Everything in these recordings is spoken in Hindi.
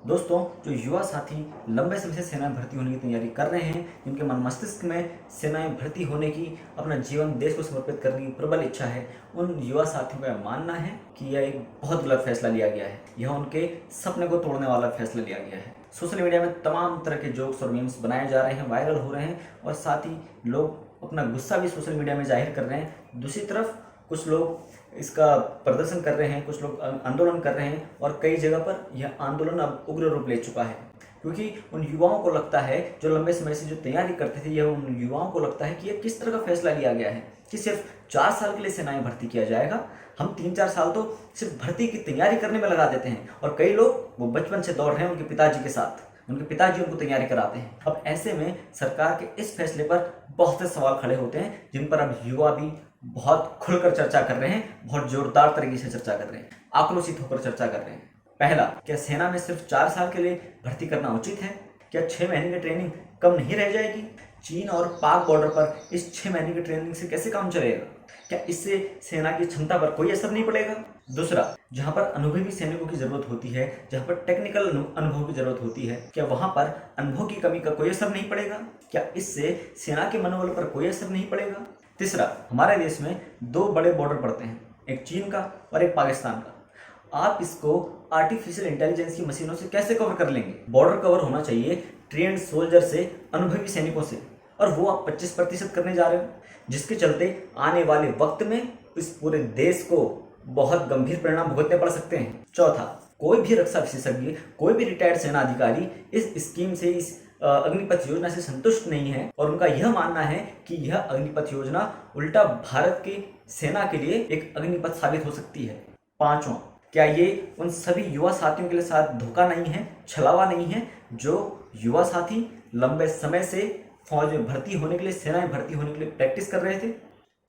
दोस्तों, जो युवा साथी लंबे समय से सेना में भर्ती होने की तैयारी कर रहे हैं, जिनके मन मस्तिष्क में सेना में भर्ती होने की, अपना जीवन देश को समर्पित करने की प्रबल इच्छा है, उन युवा साथियों का मानना है कि यह एक बहुत गलत फैसला लिया गया है। यह उनके सपने को तोड़ने वाला फैसला लिया गया है। सोशल मीडिया में तमाम तरह के जोक्स और मीम्स बनाए जा रहे हैं, वायरल हो रहे हैं और साथ ही लोग अपना गुस्सा भी सोशल मीडिया में जाहिर कर रहे हैं। दूसरी तरफ कुछ लोग इसका प्रदर्शन कर रहे हैं, कुछ लोग आंदोलन कर रहे हैं और कई जगह पर यह आंदोलन अब उग्र रूप ले चुका है, क्योंकि उन युवाओं को लगता है, जो लंबे समय से जो तैयारी करते थे, यह उन युवाओं को लगता है कि यह किस तरह का फैसला लिया गया है कि सिर्फ 4 साल के लिए सेना में भर्ती किया जाएगा। हम 3-4 साल तो सिर्फ भर्ती की तैयारी करने में लगा देते हैं और कई लोग वो बचपन से दौड़ रहे हैं उनके पिताजी के साथ, उनके पिताजी उनको तैयारी कराते हैं। अब ऐसे में सरकार के इस फैसले पर बहुत से सवाल खड़े होते हैं, जिन पर अब युवा भी बहुत खुलकर चर्चा कर रहे हैं, बहुत जोरदार तरीके से चर्चा कर रहे हैं, आक्रोशित होकर चर्चा कर रहे हैं। पहला, क्या सेना में सिर्फ 4 साल के लिए भर्ती करना उचित है? क्या 6 महीने की ट्रेनिंग कम नहीं रह जाएगी? चीन और पाक बॉर्डर पर इस 6 महीने की ट्रेनिंग से कैसे काम चलेगा? क्या इससे सेना की क्षमता पर कोई असर नहीं पड़ेगा? दूसरा, जहां पर अनुभवी सैनिकों की जरूरत होती है, जहां पर टेक्निकल अनुभव की जरूरत होती है, क्या वहां पर अनुभव की कमी का कोई असर नहीं पड़ेगा? क्या इससे सेना के मनोबल पर कोई असर नहीं पड़ेगा? तीसरा, हमारे देश में 2 बड़े बॉर्डर पड़ते हैं, एक चीन का और एक पाकिस्तान का। आप इसको आर्टिफिशियल इंटेलिजेंस की मशीनों से कैसे कवर कर लेंगे? बॉर्डर कवर होना चाहिए ट्रेंड सोल्जर से, अनुभवी सैनिकों से, और वो आप 25% करने जा रहे हो, जिसके चलते आने वाले वक्त में इस पूरे देश को बहुत गंभीर परिणाम भुगतने पड़ सकते हैं। चौथा, कोई भी रक्षा विशेषज्ञ, कोई भी रिटायर्ड सेना अधिकारी इस स्कीम से, इस अग्निपथ योजना से संतुष्ट नहीं है और उनका यह मानना है कि यह अग्निपथ योजना उल्टा भारत के सेना के लिए एक अग्निपथ साबित हो सकती है। पांचवां, क्या ये उन सभी युवा साथियों के लिए साथ धोखा नहीं है, छलावा नहीं है, जो युवा साथी लंबे समय से फौज में भर्ती होने के लिए, सेना में भर्ती होने के लिए प्रैक्टिस कर रहे थे?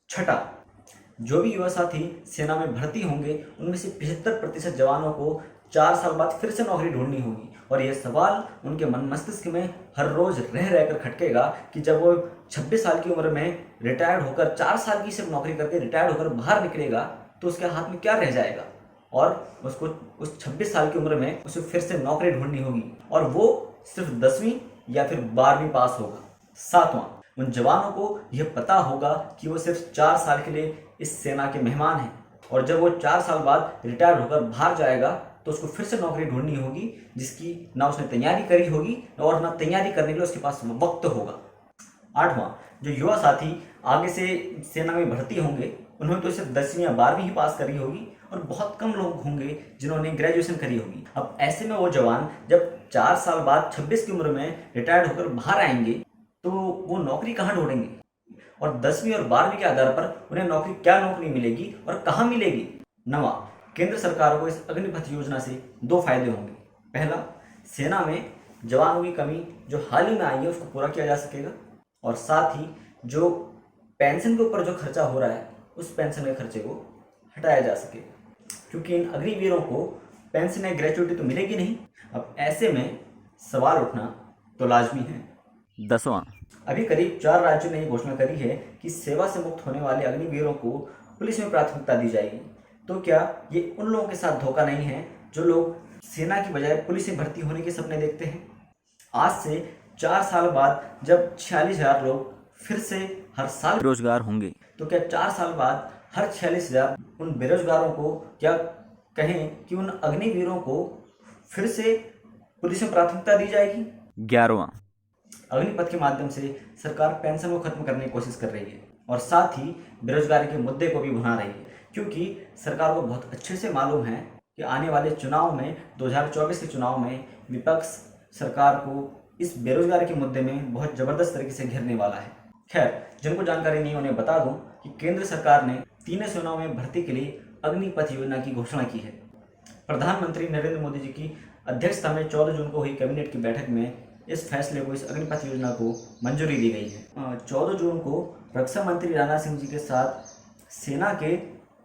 छठा, जो भी युवा साथी सेना में भर्ती होंगे उनमें से 75% जवानों को 4 साल बाद फिर से नौकरी ढूंढनी होगी और यह सवाल उनके मन मस्तिष्क में हर रोज रह रहकर खटकेगा कि जब वो 26 साल की उम्र में रिटायर्ड होकर 4 साल की सिर्फ नौकरी करके रिटायर्ड होकर बाहर निकलेगा तो उसके हाथ में क्या रह जाएगा और उसको उस 26 साल की उम्र में उसे फिर से नौकरी ढूंढनी होगी और वो सिर्फ 10वीं या फिर 12वीं पास होगा। सातवां, उन जवानों को यह पता होगा कि वो सिर्फ 4 साल के लिए इस सेना के मेहमान हैं और जब वो 4 साल बाद रिटायर होकर बाहर जाएगा तो उसको फिर से नौकरी ढूंढनी होगी, जिसकी ना उसने तैयारी करी होगी और ना तैयारी करने के लिए उसके पास वक्त होगा। आठवां, जो युवा साथी आगे से सेना में भर्ती होंगे उन्होंने तो सिर्फ 10वीं या 12वीं ही पास करी होगी और बहुत कम लोग होंगे जिन्होंने ग्रेजुएशन करी होगी। अब ऐसे में वो जवान जब 4 साल बाद 26 की उम्र में रिटायर्ड होकर बाहर आएंगे तो वो नौकरी कहाँ ढूंढेंगे और 10वीं और 12वीं के आधार पर उन्हें क्या नौकरी मिलेगी और कहाँ मिलेगी? नवा, केंद्र सरकार को इस अग्निपथ योजना से 2 फायदे होंगे। पहला, सेना में जवानों की कमी जो हाल ही में आई है उसको पूरा किया जा सकेगा और साथ ही जो पेंशन के ऊपर जो खर्चा हो रहा है उस पेंशन के खर्चे को हटाया जा सकेगा, क्योंकि इन अग्निवीरों को पेंशन या ग्रेच्युटी तो मिलेगी नहीं। अब ऐसे में सवाल उठना तो लाजमी है। 10वां, अभी करीब 4 राज्यों ने ये घोषणा करी है कि सेवा से मुक्त होने वाले अग्निवीरों को पुलिस में प्राथमिकता दी जाएगी। तो क्या ये उन लोगों के साथ धोखा नहीं है जो लोग सेना की बजाय पुलिस में भर्ती होने के सपने देखते हैं? आज से 4 साल बाद जब 46,000 लोग फिर से हर साल बेरोजगार होंगे तो क्या 4 साल बाद हर 46,000 उन बेरोजगारों को क्या कहें कि उन अग्निवीरों को फिर से पुलिस में प्राथमिकता दी जाएगी? 11वां, अग्निपथ के माध्यम से सरकार पेंशन को खत्म करने की कोशिश कर रही है और साथ ही बेरोजगारी के मुद्दे को भी भुना रही है, क्योंकि सरकार को बहुत अच्छे से मालूम है कि आने वाले चुनाव में, 2024 के चुनाव में विपक्ष सरकार को इस बेरोजगारी के मुद्दे में बहुत ज़बरदस्त तरीके से घेरने वाला है। खैर, जिनको जानकारी नहीं उन्हें बता दूं कि केंद्र सरकार ने तीनों सेनाओं में भर्ती के लिए अग्निपथ योजना की घोषणा की है। प्रधानमंत्री नरेंद्र मोदी जी की अध्यक्षता में 14 जून को हुई कैबिनेट की बैठक में इस फैसले को, इस अग्निपथ योजना को मंजूरी दी गई है। 14 जून को रक्षा मंत्री राजनाथ सिंह जी के साथ सेना के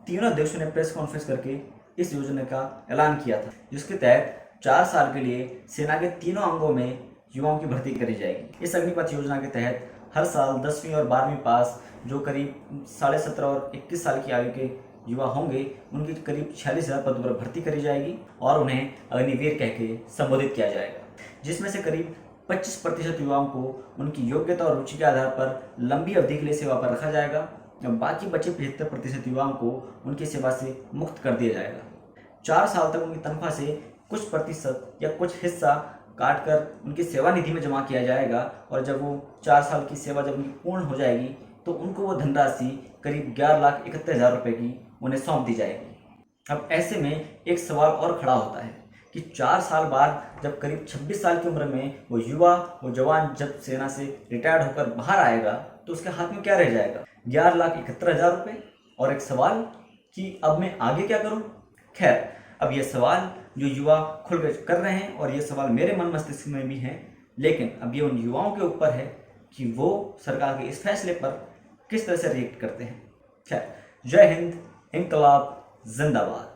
तीनों अध्यक्षों ने प्रेस कॉन्फ्रेंस करके इस योजना का ऐलान किया था, जिसके तहत 4 साल के लिए सेना के तीनों अंगों में युवाओं की भर्ती करी जाएगी। इस अग्निपथ योजना के तहत हर साल 10वीं और 12वीं पास जो करीब 17.5 और 21 साल की आयु के युवा होंगे उनकी करीब 46,000 पदों पर भर्ती करी जाएगी और उन्हें अग्निवीर कह के संबोधित किया जाएगा, जिसमें से करीब 25% युवाओं को उनकी योग्यता और रुचि के आधार पर लंबी अवधि के लिए सेवा पर रखा जाएगा। बाकी बचे 75% युवाओं को उनकी सेवा से मुक्त कर दिया जाएगा। 4 साल तक उनकी तनख्वाह से कुछ प्रतिशत या कुछ हिस्सा काटकर उनकी सेवा निधि में जमा किया जाएगा और जब वो 4 साल की सेवा जब उनकी पूर्ण हो जाएगी तो उनको वो धनराशि करीब 11,71,000 रुपये की उन्हें सौंप दी जाएगी। अब ऐसे में एक सवाल और खड़ा होता है कि 4 साल बाद जब करीब 26 साल की उम्र में वो जवान जब सेना से रिटायर्ड होकर बाहर आएगा तो उसके हाथ में क्या रह जाएगा? 11,71,000 रुपये। और एक सवाल कि अब मैं आगे क्या करूं? खैर, अब ये सवाल जो युवा खुल कर रहे हैं और ये सवाल मेरे मन मस्तिष्क में भी हैं, लेकिन अब ये उन युवाओं के ऊपर है कि वो सरकार के इस फैसले पर किस तरह से रिएक्ट करते हैं। खैर, जय हिंद, इंकलाब जिंदाबाद।